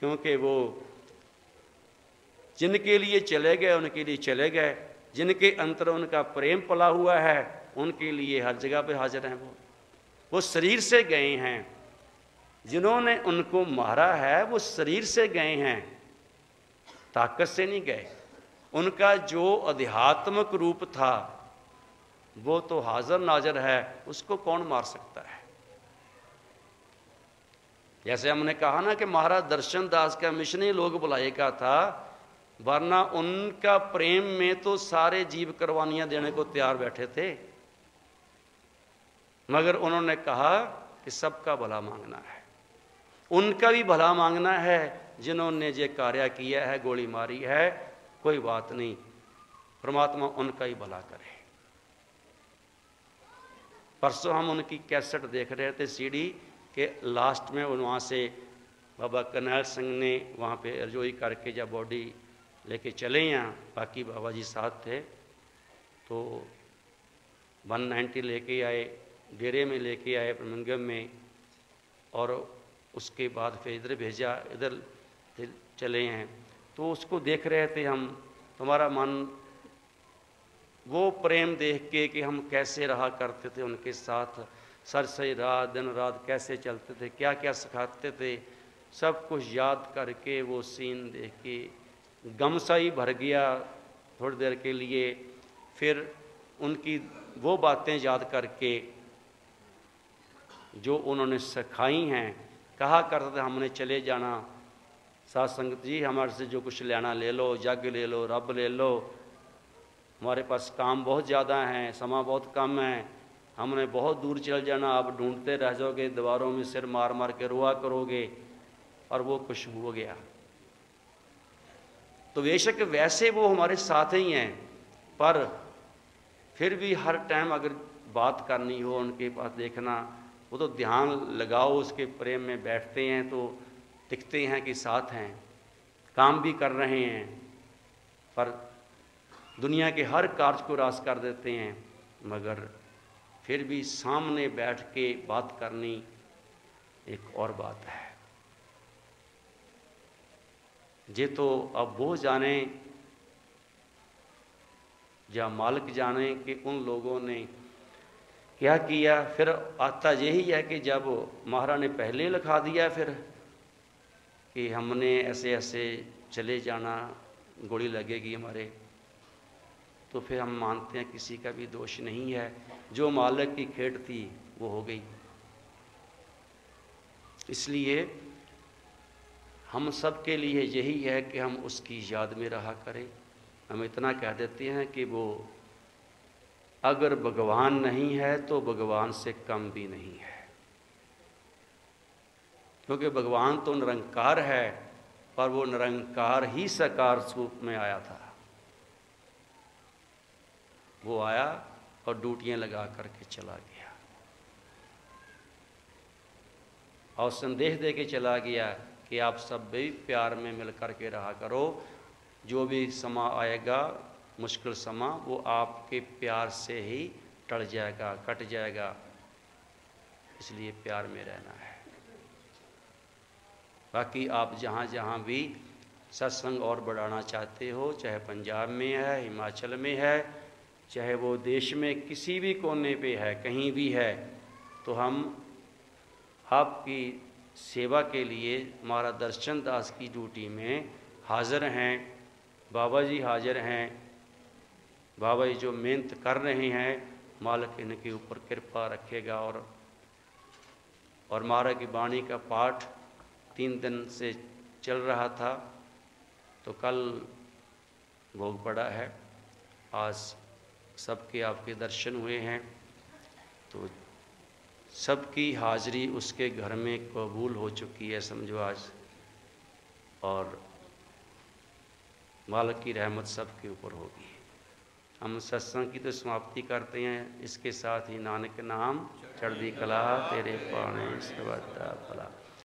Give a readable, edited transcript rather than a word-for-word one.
क्योंकि वो जिनके लिए चले गए उनके लिए चले गए, जिनके अंतर उनका प्रेम पला हुआ है उनके लिए हर जगह पे हाजिर हैं। वो शरीर से गए हैं, जिन्होंने उनको मारा है वो शरीर से गए हैं, ताकत से नहीं गए। उनका जो अध्यात्मक रूप था वो तो हाजिर नाजर है, उसको कौन मार सकता है। जैसे हमने कहा ना कि महाराज दर्शन दास का मिशन ही लोग बुलाए का था, वरना उनका प्रेम में तो सारे जीव कुर्बानियां देने को तैयार बैठे थे, मगर उन्होंने कहा कि सबका भला मांगना है, उनका भी भला मांगना है जिन्होंने ये कार्य किया है, गोली मारी है, कोई बात नहीं, परमात्मा उनका ही भला करे। परसों हम उनकी कैसेट देख रहे थे सीडी के लास्ट में, वहाँ से बाबा करनैल सिंह ने वहाँ पे रजोई करके जब बॉडी लेके चले यहाँ, बाकी बाबा जी साथ थे, तो 190 लेके आए, डेरे में लेके आए ब्रह्मंगम में, और उसके बाद फिर इधर भेजा, इधर चले हैं। तो उसको देख रहे थे हम, तुम्हारा मन वो प्रेम देख के कि हम कैसे रहा करते थे उनके साथ, सर से रात दिन रात कैसे चलते थे, क्या क्या सिखाते थे, सब कुछ याद करके वो सीन देख के गम सा ही भर गया थोड़ी देर के लिए। फिर उनकी वो बातें याद करके जो उन्होंने सिखाई हैं, कहा करते थे हमने चले जाना, साथ संगत जी हमारे से जो कुछ लेना ले लो, जग ले लो, रब ले लो, हमारे पास काम बहुत ज़्यादा हैं, समय बहुत कम है, हमने बहुत दूर चल जाना, आप ढूंढते रह जाओगे, दीवारों में सिर मार मार के रोआ करोगे। और वो कुछ हो गया। तो बेशक वैसे वो हमारे साथ ही हैं, पर फिर भी हर टाइम अगर बात करनी हो उनके पास देखना, वो तो ध्यान लगाओ उसके प्रेम में बैठते हैं तो दिखते हैं कि साथ हैं, काम भी कर रहे हैं, पर दुनिया के हर कार्य को रास कर देते हैं, मगर फिर भी सामने बैठ के बात करनी एक और बात है। ये तो अब वो जाने या मालिक जाने कि उन लोगों ने क्या किया। फिर आता यही है कि जब महाराज ने पहले लिखा दिया फिर कि हमने ऐसे ऐसे चले जाना, गोली लगेगी हमारे, तो फिर हम मानते हैं किसी का भी दोष नहीं है, जो मालिक की खेट थी वो हो गई। इसलिए हम सब के लिए यही है कि हम उसकी याद में रहा करें। हम इतना कह देते हैं कि वो अगर भगवान नहीं है तो भगवान से कम भी नहीं है, क्योंकि भगवान तो निरंकार है, पर वो निरंकार ही साकार रूप में आया था। वो आया और ड्यूटियां लगा करके चला गया और संदेश दे के चला गया कि आप सब भी प्यार में मिल कर के रहा करो, जो भी समा आएगा मुश्किल समा वो आपके प्यार से ही टल जाएगा, कट जाएगा, इसलिए प्यार में रहना है। बाकी आप जहाँ जहाँ भी सत्संग और बढ़ाना चाहते हो, चाहे पंजाब में है, हिमाचल में है, चाहे वो देश में किसी भी कोने पे है, कहीं भी है, तो हम आपकी सेवा के लिए हमारा दर्शन दास की ड्यूटी में हाज़िर हैं। बाबा जी हाज़िर हैं। बाबा जी जो मेहनत कर रहे हैं, मालिक इनके ऊपर कृपा रखेगा। और महाराज की वाणी का पाठ 3 दिन से चल रहा था, तो कल भोग पड़ा है, आज सबके आपके दर्शन हुए हैं, तो सबकी हाज़िरी उसके घर में कबूल हो चुकी है समझो आज, और मालिक की रहमत सबके ऊपर होगी। हम सत्संग की तो समाप्ति करते हैं, इसके साथ ही नानक नाम चढ़दी कला तेरे पाने सर्वदा भला।